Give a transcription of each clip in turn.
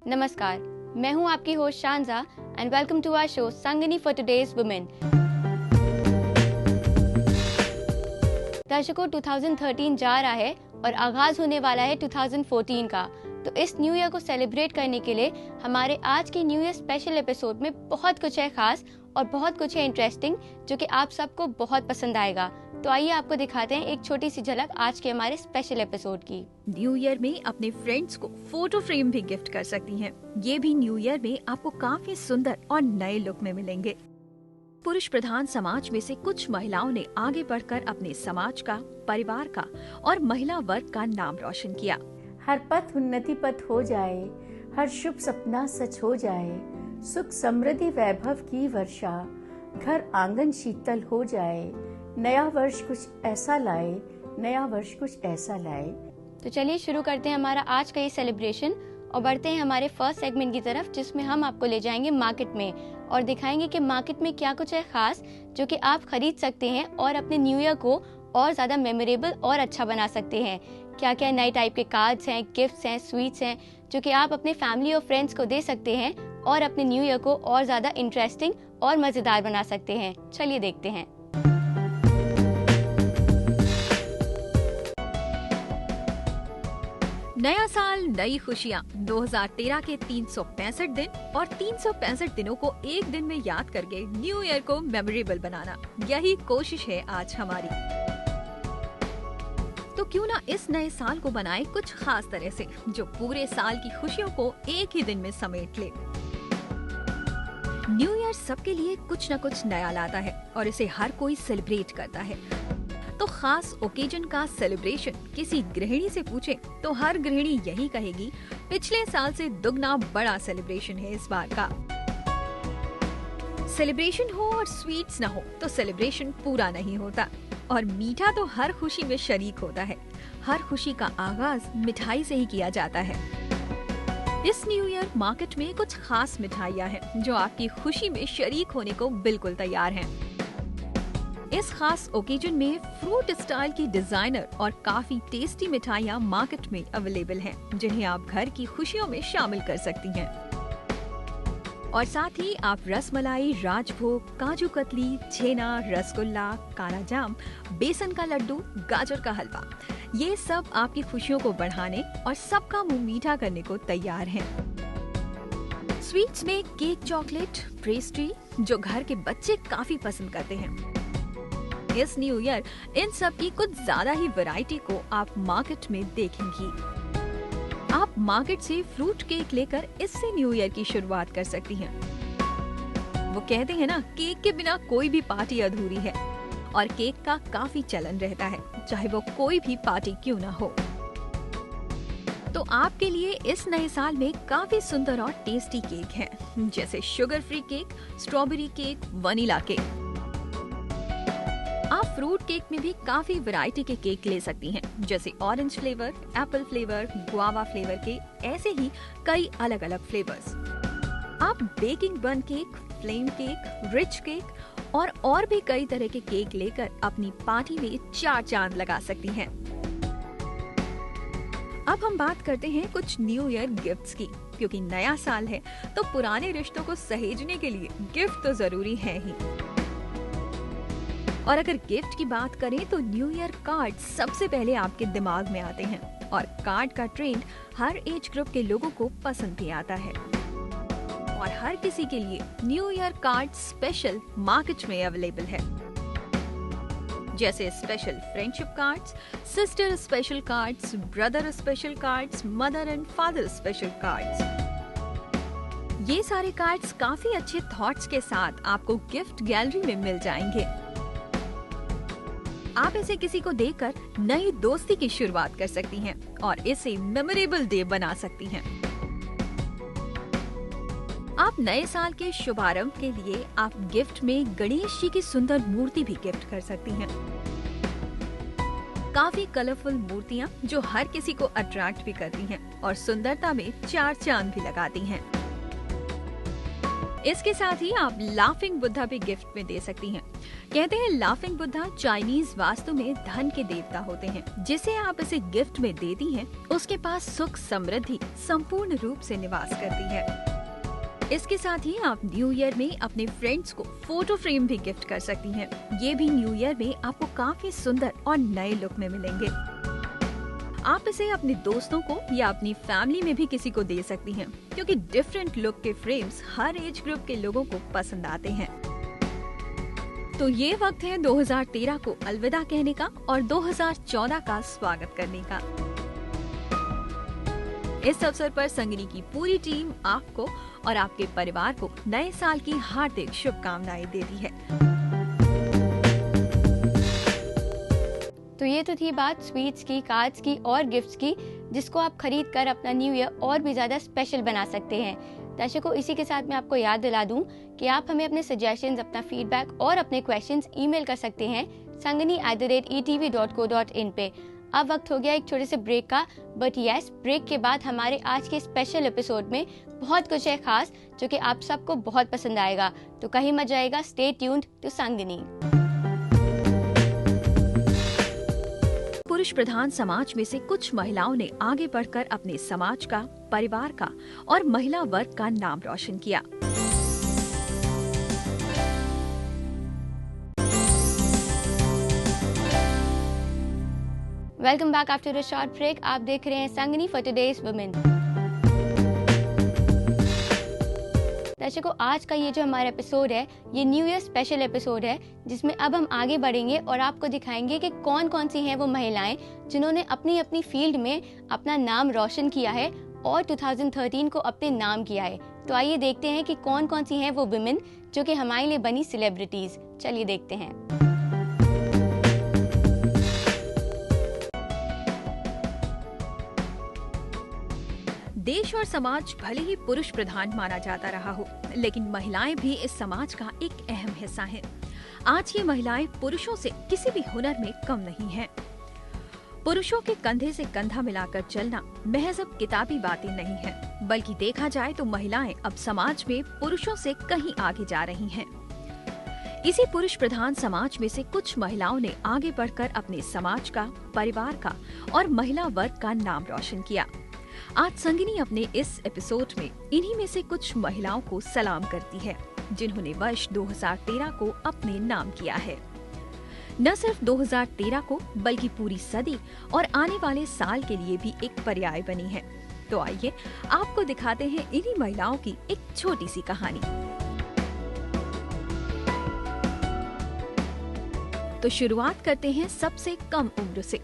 नमस्कार, मैं हूं आपकी host Shanza and welcome to our show Sangini for today's women. दर्शकों, 2013 जा रहा है और आगाज होने वाला है 2014 का। तो इस न्यू ईयर को सेलिब्रेट करने के लिए हमारे आज के न्यू ईयर स्पेशल एपिसोड में बहुत कुछ है खास और बहुत कुछ है इंटरेस्टिंग जो कि आप सबको बहुत पसंद आएगा। तो आइए आपको दिखाते हैं एक छोटी सी झलक आज के हमारे स्पेशल एपिसोड की। न्यू ईयर में अपने फ्रेंड्स को फोटो फ्रेम भी गिफ्ट कर सकती हैं। ये भी न्यू ईयर में आपको काफी सुंदर और नए लुक में मिलेंगे। पुरुष प्रधान समाज में से कुछ महिलाओं ने आगे बढ़कर अपने समाज का, परिवार का और महिला वर्ग का नाम रोशन किया। हर पथ उन्नति पथ हो जाए, हर शुभ सपना सच हो जाए, सुख समृद्धि वैभव की वर्षा, घर आंगन शीतल हो जाए, नया वर्ष कुछ ऐसा लाए, नया वर्ष कुछ ऐसा लाए। तो चलिए शुरू करते हैं हमारा आज का ये सेलिब्रेशन और बढ़ते हैं हमारे फर्स्ट सेगमेंट की तरफ, जिसमें हम आपको ले जाएंगे मार्केट में और दिखाएंगे कि मार्केट में क्या कुछ है खास जो कि आप खरीद सकते हैं और अपने न्यू ईयर को और ज्यादा मेमोरेबल और अच्छा बना सकते हैं। क्या क्या नए टाइप के कार्ड्स हैं, गिफ्ट्स हैं, स्वीट्स हैं जो कि आप अपने फैमिली और फ्रेंड्स को दे सकते हैं और अपने न्यू ईयर को और ज्यादा इंटरेस्टिंग और मजेदार बना सकते हैं। चलिए देखते हैं। नया साल, नई खुशियाँ। 2013 के 365 दिन और 365 दिनों को एक दिन में याद करके न्यू ईयर को मेमोरेबल बनाना, यही कोशिश है आज हमारी। तो क्यों ना इस नए साल को बनाए कुछ खास तरह से जो पूरे साल की खुशियों को एक ही दिन में समेट ले। न्यू ईयर सबके लिए कुछ न कुछ नया लाता है और इसे हर कोई सेलिब्रेट करता है। तो खास ओकेजन का सेलिब्रेशन किसी गृहिणी से पूछे तो हर गृहिणी यही कहेगी, पिछले साल से दुगना बड़ा सेलिब्रेशन है इस बार का। सेलिब्रेशन हो और स्वीट्स ना हो तो सेलिब्रेशन पूरा नहीं होता और मीठा तो हर खुशी में शरीक होता है। हर खुशी का आगाज मिठाई से ही किया जाता है। इस न्यू ईयर मार्केट में कुछ खास मिठाइयाँ हैं जो आपकी खुशी में शरीक होने को बिल्कुल तैयार हैं। इस खास ओकेजन में फ्रूट स्टाइल की डिजाइनर और काफी टेस्टी मिठाइयाँ मार्केट में अवेलेबल हैं, जिन्हें आप घर की खुशियों में शामिल कर सकती हैं। और साथ ही आप रसमलाई, राजभोग, काजू कतली, छेना, रसगुल्ला, काला जाम, बेसन का लड्डू, गाजर का हलवा, ये सब आपकी खुशियों को बढ़ाने और सबका मुंह मीठा करने को तैयार हैं। स्वीट्स में केक, चॉकलेट, पेस्ट्री जो घर के बच्चे काफी पसंद करते हैं। इस न्यू ईयर इन सब की कुछ ज्यादा ही वैरायटी को आप मार्केट में देखेंगी। आप मार्केट से फ्रूट केक लेकर इससे न्यू ईयर की शुरुआत कर सकती हैं। वो कहते हैं ना, केक के बिना कोई भी पार्टी अधूरी है और केक का काफी चलन रहता है, चाहे वो कोई भी पार्टी क्यों ना हो। तो आपके लिए इस नए साल में काफी सुंदर और टेस्टी केक हैं, जैसे sugar free cake, strawberry cake, vanilla cake. आप फ्रूट केक में भी काफी वैरायटी के केक ले सकती हैं, जैसे orange flavour, Apple flavour, guava flavour के ऐसे ही कई अलग अलग फ्लेवर्स। आप बेकिंग बन cake, flame cake, rich cake और भी कई तरह के केक लेकर अपनी पार्टी में चार चांद लगा सकती हैं। अब हम बात करते हैं कुछ न्यू ईयर गिफ्ट्स की, क्योंकि नया साल है तो पुराने रिश्तों को सहेजने के लिए गिफ्ट तो जरूरी है ही। और अगर गिफ्ट की बात करें तो न्यू ईयर कार्ड सबसे पहले आपके दिमाग में आते हैं और कार्ड का ट्रेंड हर एज ग्रुप के लोगों को पसंद भी आता है और हर किसी के लिए new year card special market में अवेलेबल है, जैसे special friendship cards, sister special cards, brother special cards, mother and father special cards. ये सारे कार्ड्स काफी अच्छे थॉट्स के साथ आपको गिफ्ट गैलरी में मिल जाएंगे। आप इसे किसी को देकर नई दोस्ती की शुरुआत कर सकती हैं और इसे मेमोरेबल डे बना सकती हैं। आप नए साल के शुभारंभ के लिए आप गिफ्ट में गणेश जी की सुंदर मूर्ति भी गिफ्ट कर सकती हैं। काफी कलरफुल मूर्तियाँ जो हर किसी को अट्रैक्ट भी करती हैं और सुंदरता में चार चांद भी लगाती हैं। इसके साथ ही आप लाफिंग बुद्धा भी गिफ्ट में दे सकती हैं। कहते हैं लाफिंग बुद्धा चाइनीज वास्तु में धन के देवता होते हैं। जिसे आप इसे गिफ्ट में देती हैं, उसके पास सुख समृद्धि संपूर्ण रूप से निवास करती है। इसके साथ ही आप न्यू ईयर में अपने फ्रेंड्स को फोटो फ्रेम भी गिफ्ट कर सकती हैं। ये भी न्यू ईयर में आपको काफी सुंदर और नए लुक में मिलेंगे। आप इसे अपने दोस्तों को या अपनी फैमिली में भी किसी को दे सकती हैं, क्योंकि डिफरेंट लुक के फ्रेम्स हर एज ग्रुप के लोगों को पसंद आते हैं। तो ये वक्त है 2013 को अलविदा कहने का और 2014 का स्वागत करने का। इस अवसर पर संगिनी की पूरी टीम आपको और आपके परिवार को नए साल की हार्दिक शुभकामनाएं देती है। तो ये तो थी बात स्वीट्स की, कार्ड्स की और गिफ्ट्स की, जिसको आप खरीद कर अपना न्यू ईयर और भी ज़्यादा स्पेशल बना सकते हैं। दर्शकों, इसी के साथ मैं आपको याद दिला दूं कि आप हमें अपने सजेशंस, अपना फीडबैक और अपने क्वेश्चंस ईमेल कर सकते हैं sangani@etv.co.in पे। अब वक्त हो गया एक छोटे से ब्रेक का, बट यस, ब्रेक के बाद हमारे आज के स्पेशल एपिसोड में बहुत कुछ है खास, जो कि आप सबको बहुत पसंद आएगा। तो कहीं मत जाएगा, स्टे ट्यून्ड टू संगिनी। पुरुष प्रधान समाज में से कुछ महिलाओं ने आगे बढ़कर अपने समाज का, परिवार का और महिला वर्ग का नाम रोशन किया। Welcome back after a short break. आप देख रहे हैं संगिनी फॉर टुडेज वुमेन। दर्शकों, आज का ये जो हमारा एपिसोड है, ये न्यू ईयर स्पेशल एपिसोड है, जिसमें अब हम आगे बढ़ेंगे और आपको दिखाएंगे कि कौन कौन सी हैं वो महिलाएं जिन्होंने अपनी अपनी फील्ड में अपना नाम रोशन किया है और 2013 को अपने नाम किया है। तो आइए देखते हैं कि कौन कौन सी हैं वो वुमेन जो कि हमारे लिए बनी सेलिब्रिटीज। चलिए देखते हैं। देश और समाज भले ही पुरुष प्रधान माना जाता रहा हो, लेकिन महिलाएं भी इस समाज का एक अहम हिस्सा हैं। आज ये महिलाएं पुरुषों से किसी भी हुनर में कम नहीं हैं। पुरुषों के कंधे से कंधा मिलाकर चलना महज अब किताबी बातें नहीं है, बल्कि देखा जाए तो महिलाएं अब समाज में पुरुषों से कहीं आगे जा रही हैं। इसी पुरुष प्रधान समाज में से कुछ महिलाओं ने आगे बढ़कर अपने समाज का, परिवार का और महिला वर्ग का नाम रोशन किया। आज संगिनी अपने इस एपिसोड में इन्हीं में से कुछ महिलाओं को सलाम करती है, जिन्होंने वर्ष 2013 को अपने नाम किया है। न सिर्फ 2013 को, बल्कि पूरी सदी और आने वाले साल के लिए भी एक पर्याय बनी है। तो आइए आपको दिखाते हैं इन्हीं महिलाओं की एक छोटी सी कहानी। तो शुरुआत करते हैं सबसे कम उम्र से।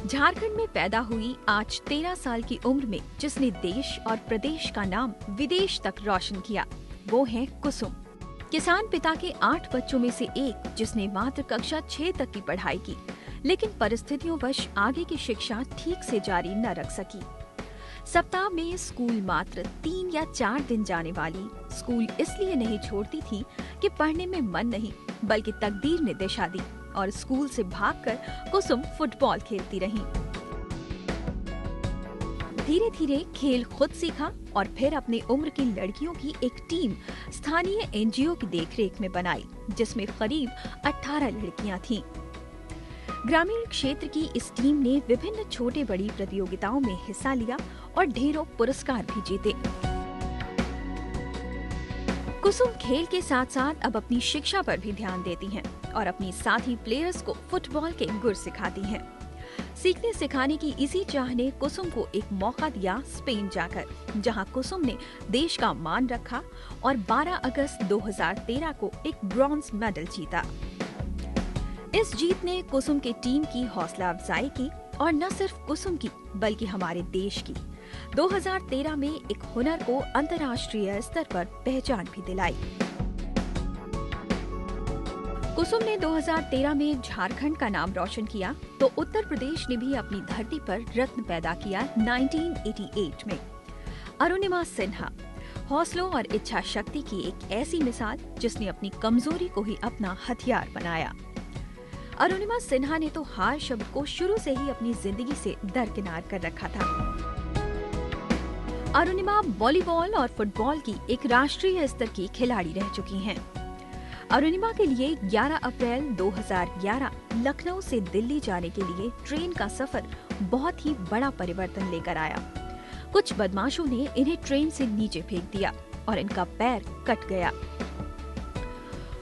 झारखंड में पैदा हुई आज 13 साल की उम्र में जिसने देश और प्रदेश का नाम विदेश तक रोशन किया, वो है कुसुम। किसान पिता के 8 बच्चों में से एक, जिसने मात्र कक्षा 6 तक की पढ़ाई की, लेकिन परिस्थितियों वश आगे की शिक्षा ठीक से जारी न रख सकी। सप्ताह में स्कूल मात्र 3 या 4 दिन जाने वाली, स्कूल इसलिए नहीं छोड़ती थी कि पढ़ने में मन नहीं, बल्कि तकदीर ने दिशा दी और स्कूल से भागकर कुसुम फुटबॉल खेलती रही। धीरे धीरे खेल खुद सीखा और फिर अपने उम्र की लड़कियों की एक टीम स्थानीय एनजीओ की देखरेख में बनाई, जिसमें करीब 18 लड़कियां थीं। ग्रामीण क्षेत्र की इस टीम ने विभिन्न छोटे बड़ी प्रतियोगिताओं में हिस्सा लिया और ढेरों पुरस्कार भी जीते। कुसुम खेल के साथ साथ अब अपनी शिक्षा पर भी ध्यान देती हैं और अपनी साथी प्लेयर्स को फुटबॉल के गुर सिखाती हैं। सीखने सिखाने की इसी चाह ने कुसुम को एक मौका दिया स्पेन जाकर, जहां कुसुम ने देश का मान रखा और 12 अगस्त 2013 को एक ब्रॉन्ज मेडल जीता। इस जीत ने कुसुम के टीम की हौसला अफजाई की और न सिर्फ कुसुम की, बल्कि हमारे देश की 2013 में एक हुनर को अंतर्राष्ट्रीय स्तर पर पहचान भी दिलाई। कुसुम ने 2013 में झारखंड का नाम रोशन किया, तो उत्तर प्रदेश ने भी अपनी धरती पर रत्न पैदा किया 1988 में। अरुणिमा सिन्हा, हौसलों और इच्छा शक्ति की एक ऐसी मिसाल जिसने अपनी कमजोरी को ही अपना हथियार बनाया। अरुणिमा सिन्हा ने तो हार शब्द को शुरू से ही अपनी जिंदगी से दरकिनार कर रखा था। अरुणिमा वॉलीबॉल और फुटबॉल की एक राष्ट्रीय स्तर की खिलाड़ी रह चुकी हैं। अरुणिमा के लिए 11 अप्रैल 2011 लखनऊ से दिल्ली जाने के लिए ट्रेन का सफर बहुत ही बड़ा परिवर्तन लेकर आया। कुछ बदमाशों ने इन्हें ट्रेन से नीचे फेंक दिया और इनका पैर कट गया।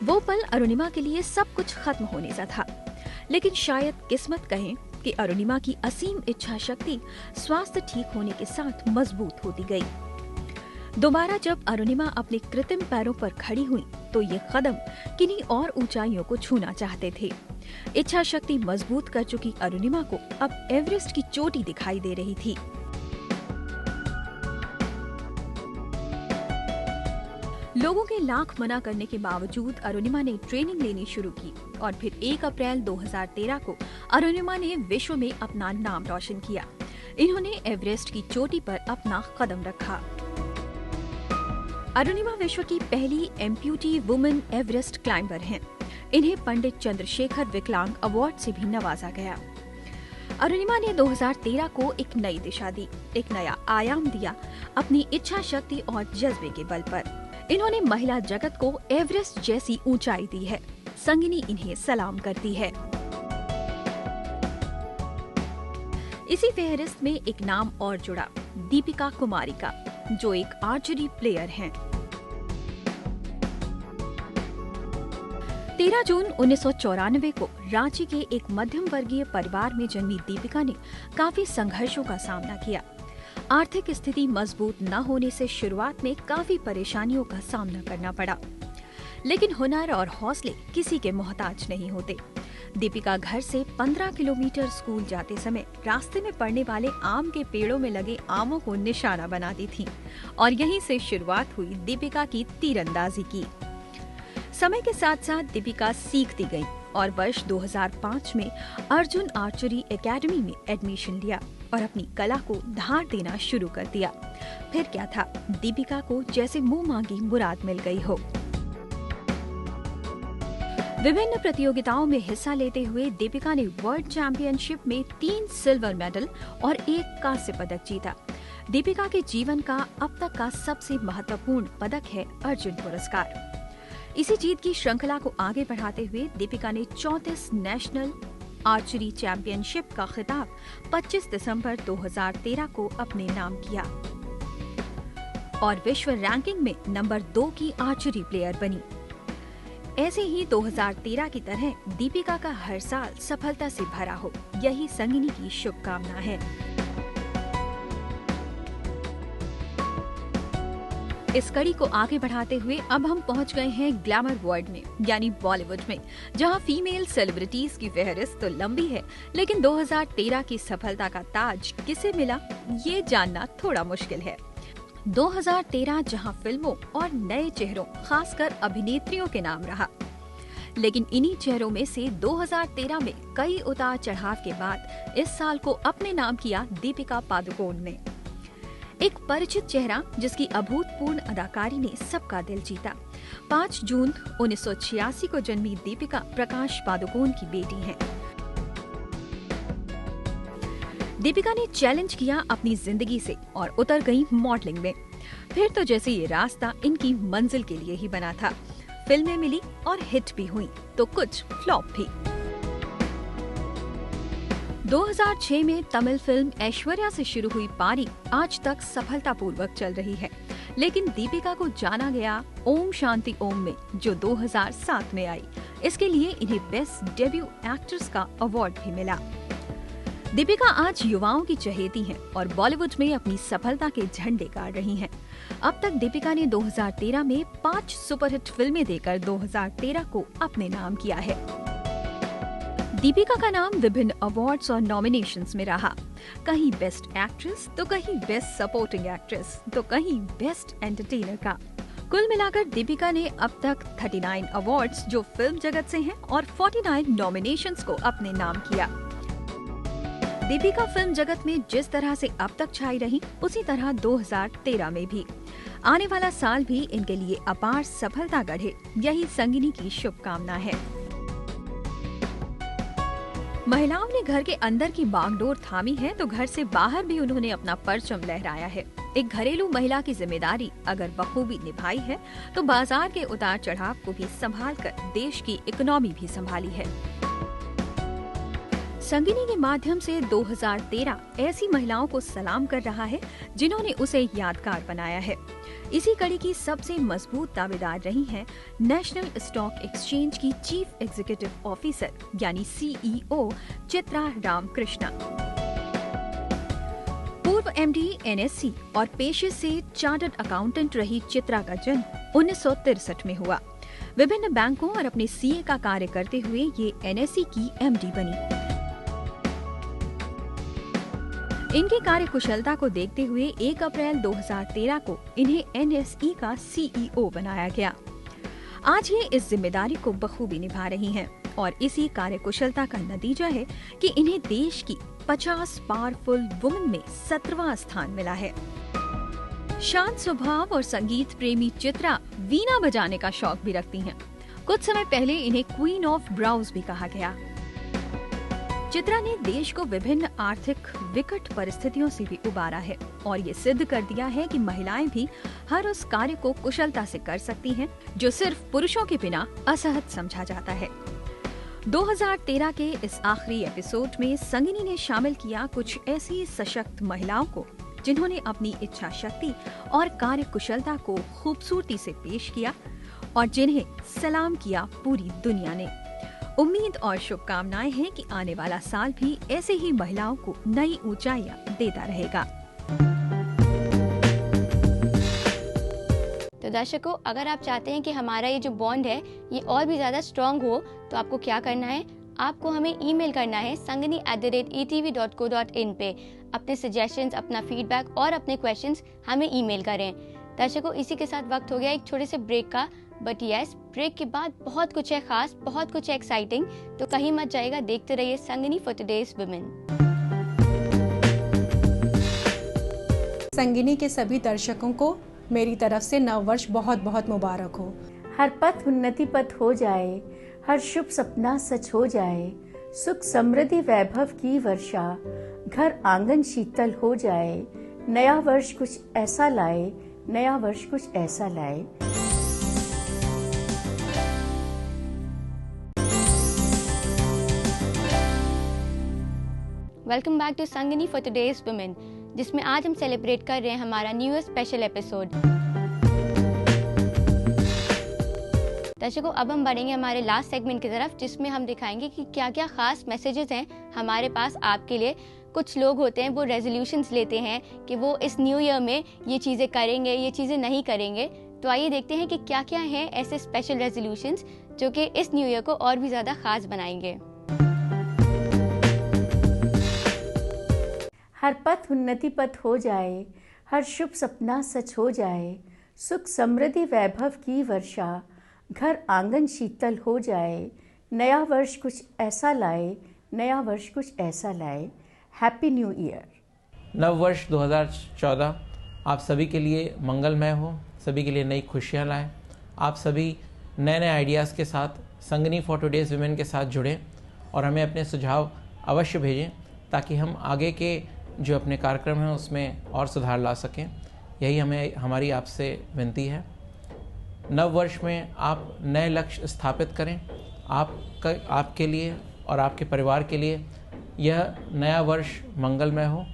वो पल अरुणिमा के लिए सब कुछ खत्म होने सा था, लेकिन शायद किस्मत कहें कि अरुणिमा की असीम इच्छा शक्ति स्वास्थ्य ठीक होने के साथ मजबूत होती गई। दोबारा जब अरुणिमा अपने कृत्रिम पैरों पर खड़ी हुई तो ये कदम किन्हीं और ऊंचाइयों को छूना चाहते थे। इच्छा शक्ति मजबूत कर चुकी अरुणिमा को अब एवरेस्ट की चोटी दिखाई दे रही थी। लोगों के लाख मना करने के बावजूद अरुणिमा ने ट्रेनिंग लेनी शुरू की और फिर 1 अप्रैल 2013 को अरुणिमा ने विश्व में अपना नाम रोशन किया। इन्होंने एवरेस्ट की चोटी पर अपना कदम रखा। अरुणिमा विश्व की पहली एम्प्यूटी वुमेन एवरेस्ट क्लाइंबर हैं। इन्हें पंडित चंद्रशेखर विकलांग अवार्ड से भी नवाजा गया। अरुणिमा ने 2013 को एक नई दिशा दी, एक नया आयाम दिया अपनी इच्छा शक्ति और जज्बे के बल पर। इन्होंने महिला जगत को एवरेस्ट जैसी ऊंचाई दी है। संगिनी इन्हें सलाम करती है। इसी फहरिस्त में एक नाम और जुड़ा, दीपिका कुमारी का, जो एक आर्चरी प्लेयर हैं। 13 जून 1994 को रांची के एक मध्यम वर्गीय परिवार में जन्मी दीपिका ने काफी संघर्षों का सामना किया। आर्थिक स्थिति मजबूत न होने से शुरुआत में काफी परेशानियों का सामना करना पड़ा, लेकिन हुनर और हौसले किसी के मोहताज नहीं होते। दीपिका घर से 15 किलोमीटर स्कूल जाते समय रास्ते में पड़ने वाले आम के पेड़ों में लगे आमों को निशाना बनाती थी और यहीं से शुरुआत हुई दीपिका की तीरंदाजी की। समय के साथ साथ दीपिका सीखती गई और वर्ष 2005 में अर्जुन आर्चरी एकेडमी में एडमिशन लिया और अपनी कला को धार देना शुरू कर दिया। फिर क्या था, दीपिका को जैसे मुंह मांगी मुराद मिल गई हो। विभिन्न प्रतियोगिताओं में हिस्सा लेते हुए दीपिका ने वर्ल्ड चैंपियनशिप में 3 सिल्वर मेडल और 1 कांस्य पदक जीता। दीपिका के जीवन का अब तक का सबसे महत्वपूर्ण पदक है अर्जुन पुरस्कार। इसी जीत की श्रृंखला को आगे बढ़ाते हुए दीपिका ने 34 नेशनल आर्चरी चैंपियनशिप का खिताब 25 दिसंबर 2013 को अपने नाम किया और विश्व रैंकिंग में नंबर 2 की आर्चरी प्लेयर बनी। ऐसे ही 2013 की तरह दीपिका का हर साल सफलता से भरा हो, यही संगिनी की शुभकामना है। इस कड़ी को आगे बढ़ाते हुए अब हम पहुंच गए हैं ग्लैमर वर्ल्ड में, यानी बॉलीवुड में, जहां फीमेल सेलिब्रिटीज की फहरिस्त तो लंबी है, लेकिन 2013 की सफलता का ताज किसे मिला ये जानना थोड़ा मुश्किल है। 2013 जहां फिल्मों और नए चेहरों, खासकर अभिनेत्रियों के नाम रहा, लेकिन इन्हीं चेहरों में से 2013 में कई उतार चढ़ाव के बाद इस साल को अपने नाम किया दीपिका पादुकोण ने। एक परिचित चेहरा जिसकी अभूतपूर्व अदाकारी ने सबका दिल जीता। 5 जून 1986 को जन्मी दीपिका प्रकाश पादुकोण की बेटी हैं। दीपिका ने चैलेंज किया अपनी जिंदगी से और उतर गई मॉडलिंग में। फिर तो जैसे ये रास्ता इनकी मंजिल के लिए ही बना था। फिल्में मिली और हिट भी हुई, तो कुछ फ्लॉप भी। 2006 में तमिल फिल्म ऐश्वर्या से शुरू हुई पारी आज तक सफलतापूर्वक चल रही है, लेकिन दीपिका को जाना गया ओम शांति ओम में, जो 2007 में आई। इसके लिए इन्हें बेस्ट डेब्यू एक्ट्रेस का अवार्ड भी मिला। दीपिका आज युवाओं की चहेती हैं और बॉलीवुड में अपनी सफलता के झंडे गाड़ रही हैं। अब तक दीपिका ने 2013 में 5 सुपरहिट फिल्में देकर 2013 को अपने नाम किया है। दीपिका का नाम विभिन्न अवार्ड्स और नॉमिनेशंस में रहा, कहीं बेस्ट एक्ट्रेस तो कहीं बेस्ट सपोर्टिंग एक्ट्रेस तो कहीं बेस्ट एंटरटेनर का। कुल मिलाकर दीपिका ने अब तक 39 अवार्ड्स जो फिल्म जगत से हैं और 49 नॉमिनेशंस को अपने नाम किया। दीपिका फिल्म जगत में जिस तरह से अब तक छाई रही, उसी तरह 2013 में भी। आने वाला साल भी इनके लिए अपार सफलता गढ़े, यही संगिनी की शुभकामना है। महिलाओं ने घर के अंदर की बागडोर थामी है तो घर से बाहर भी उन्होंने अपना परचम लहराया है। एक घरेलू महिला की जिम्मेदारी अगर बखूबी निभाई है तो बाजार के उतार चढ़ाव को भी संभाल कर देश की इकोनॉमी भी संभाली है। संगिनी के माध्यम से 2013 ऐसी महिलाओं को सलाम कर रहा है जिन्होंने उसे यादगार बनाया है। इसी कड़ी की सबसे मजबूत दावेदार रही हैं नेशनल स्टॉक एक्सचेंज की चीफ एग्जीक्यूटिव ऑफिसर यानी CEO चित्रा रामकृष्णा। पूर्व MD NSE और पेशे से चार्टर्ड अकाउंटेंट रही चित्रा का जन्म 1963 में हुआ। विभिन्न बैंकों और अपने CA का कार्य करते हुए ये NSE की MD बनी। इनकी कार्यकुशलता को देखते हुए 1 अप्रैल 2013 को इन्हें NSE का CEO बनाया गया। आज ये इस जिम्मेदारी को बखूबी निभा रही हैं और इसी कार्यकुशलता का नतीजा है कि इन्हें देश की 50 पावरफुल वुमेन में 17वां स्थान मिला है। शांत स्वभाव और संगीत प्रेमी चित्रा वीणा बजाने का शौक भी रखती हैं। कुछ समय पहले इन्हें क्वीन ऑफ ब्राउज भी कहा गया। चित्रा ने देश को विभिन्न आर्थिक विकट परिस्थितियों से भी उबारा है और ये सिद्ध कर दिया है कि महिलाएं भी हर उस कार्य को कुशलता से कर सकती हैं जो सिर्फ पुरुषों के बिना असहज समझा जाता है। 2013 के इस आखिरी एपिसोड में संगिनी ने शामिल किया कुछ ऐसी सशक्त महिलाओं को जिन्होंने अपनी इच्छा शक्ति और कार्य कुशलता को खूबसूरती से पेश किया और जिन्हें सलाम किया पूरी दुनिया ने। उम्मीद और शुभकामनाएं हैं कि आने वाला साल भी ऐसे ही महिलाओं को नई ऊंचाइयां देता रहेगा। तो दर्शकों, अगर आप चाहते हैं कि हमारा ये जो बॉन्ड है ये और भी ज़्यादा स्ट्रॉन्ग हो तो आपको क्या करना है, आपको हमें ईमेल करना है sangini@etv.co.in पे। अपने सजेशंस, अपना फीडबैक और अपने क्वेश्चंस हमें ईमेल करें। दर्शकों, इसी के साथ वक्त हो गया एक छोटे से ब्रेक का, बट यस, ब्रेक के बाद बहुत कुछ है खास, बहुत कुछ है एक्साइटिंग, तो कहीं मत जाएगा, देखते रहिए संगिनी फॉर टुडेज वुमेन। संगिनी के सभी दर्शकों को मेरी तरफ से नववर्ष बहुत बहुत मुबारक हो। हर पथ उन्नति पथ हो जाए, हर शुभ सपना सच हो जाए, सुख समृद्धि वैभव की वर्षा, घर आंगन शीतल हो जाए, नया वर्ष कुछ ऐसा लाए, नया वर्ष कुछ ऐसा लाए। Welcome back to Sangini for today's women, जिसमें आज हम सेलिब्रेट कर रहे हैं हमारा न्यू स्पेशल एपिसोड। दर्शकों, अब हम बढ़ेंगे हमारे लास्ट सेगमेंट की तरफ, जिसमें हम दिखाएंगे कि क्या क्या खास मैसेजेस हैं हमारे पास आपके लिए। कुछ लोग होते हैं वो रेजोल्यूशंस लेते हैं कि वो इस न्यू ईयर में ये चीज़ें करेंगे, ये चीज़ें नहीं करेंगे। तो आइए देखते हैं कि क्या क्या हैं ऐसे स्पेशल रेजोल्यूशंस जो कि इस न्यू ईयर को और भी ज़्यादा खास बनाएंगे। हर पथ उन्नति पथ हो जाए, हर शुभ सपना सच हो जाए, सुख समृद्धि वैभव की वर्षा, घर आंगन शीतल हो जाए, नया वर्ष कुछ ऐसा लाए, नया वर्ष कुछ ऐसा लाए। Happy new year. नव वर्ष 2014 आप सभी के लिए मंगलमय हो, सभी के लिए नई खुशियाँ लाए। आप सभी नए नए आइडियाज़ के साथ संगिनी फॉर टुडेज वुमेन के साथ जुड़ें और हमें अपने सुझाव अवश्य भेजें ताकि हम आगे के जो अपने कार्यक्रम हैं उसमें और सुधार ला सकें। यही हमारी आपसे विनती है। नव वर्ष में आप नए लक्ष्य स्थापित करें। आपके लिए और आपके परिवार के लिए यह नया वर्ष मंगलमय हो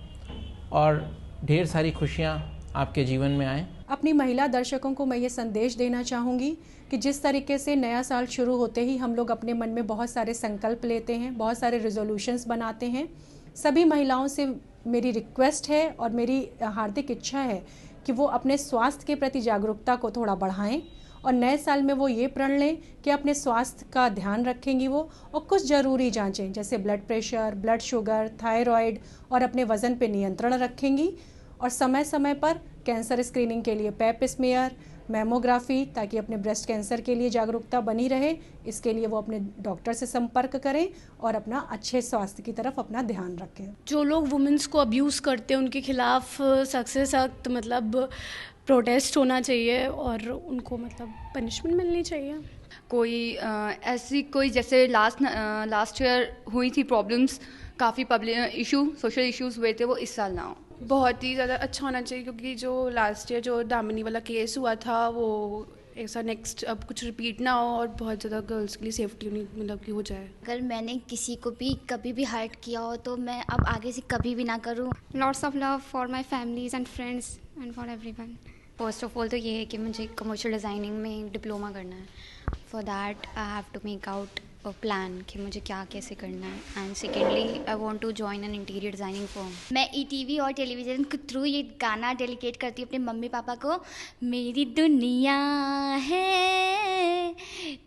और ढेर सारी खुशियाँ आपके जीवन में आएँ। अपनी महिला दर्शकों को मैं ये संदेश देना चाहूँगी कि जिस तरीके से नया साल शुरू होते ही हम लोग अपने मन में बहुत सारे संकल्प लेते हैं, बहुत सारे रेजोल्यूशंस बनाते हैं, सभी महिलाओं से मेरी रिक्वेस्ट है और मेरी हार्दिक इच्छा है कि वो अपने स्वास्थ्य के प्रति जागरूकता को थोड़ा बढ़ाएं और नए साल में वो ये प्रण लें कि अपने स्वास्थ्य का ध्यान रखेंगी वो, और कुछ ज़रूरी जांचें जैसे blood pressure, blood sugar, thyroid और अपने वज़न पे नियंत्रण रखेंगी, और समय समय पर कैंसर स्क्रीनिंग के लिए पैप स्मीयर, मैमोग्राफी, ताकि अपने ब्रेस्ट कैंसर के लिए जागरूकता बनी रहे, इसके लिए वो अपने डॉक्टर से संपर्क करें और अपना अच्छे स्वास्थ्य की तरफ अपना ध्यान रखें। जो लोग वुमेन्स को अब्यूज़ करते हैं उनके खिलाफ सख्त से सख्त मतलब प्रोटेस्ट होना चाहिए और उनको मतलब पनिशमेंट मिलनी चाहिए। कोई ऐसी कोई जैसे लास्ट ईयर हुई थी प्रॉब्लम्स, काफ़ी पब्लिक सोशल इश्यूज़ हुए थे, वो इस साल ना हो। बहुत ही ज़्यादा अच्छा होना चाहिए, क्योंकि जो लास्ट ईयर जो दामिनी वाला केस हुआ था वो ऐसा नेक्स्ट अब कुछ रिपीट ना हो और बहुत ज़्यादा गर्ल्स के लिए सेफ्टी मतलब कि हो जाए। अगर मैंने किसी को भी कभी भी हर्ट किया हो तो मैं अब आगे से कभी भी ना करूं। Lots of love for my families and friends and for everyone. First of all तो ये है कि मुझे कमर्शियल डिज़ाइनिंग में डिप्लोमा करना है। For that I have to make out a plan कि मुझे क्या कैसे करना है। And secondly I want to join an interior designing firm. मैं ईटीवी और टेलीविज़न के थ्रू ये गाना डेडिकेट करती हूँ अपने मम्मी पापा को। मेरी दुनिया है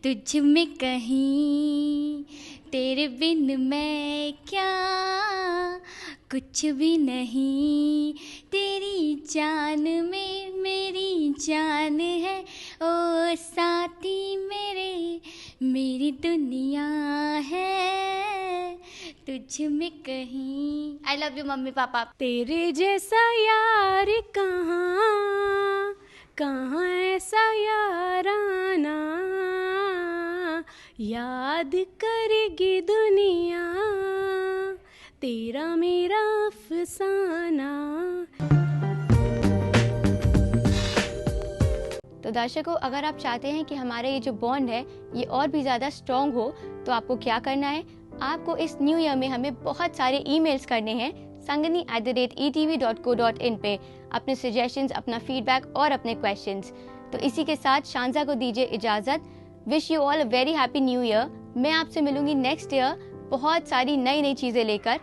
तुझ में कहीं, तेरे बिन मैं क्या कुछ भी नहीं, तेरी जान में मेरी जान है ओ साथी मेरे, मेरी दुनिया है तुझ में कहीं। I love you mummy papa. तेरे जैसा यार कहाँ कहाँ ऐसा याराना, याद करेगी दुनिया तेरा मेरा अफसाना। तो दर्शकों, अगर आप चाहते हैं कि हमारा ये जो बॉन्ड है ये और भी ज़्यादा स्ट्रॉन्ग हो, तो आपको क्या करना है? आपको इस न्यू ईयर में हमें बहुत सारे ईमेल्स करने हैं sangani@etv.co.in पे, अपने सजेशंस, अपना फीडबैक और अपने क्वेश्चंस। तो इसी के साथ शांजा को दीजिए इजाज़त। Wish you all a very happy new year. मैं आपसे मिलूंगी नेक्स्ट ईयर बहुत सारी नई नई चीज़ें लेकर।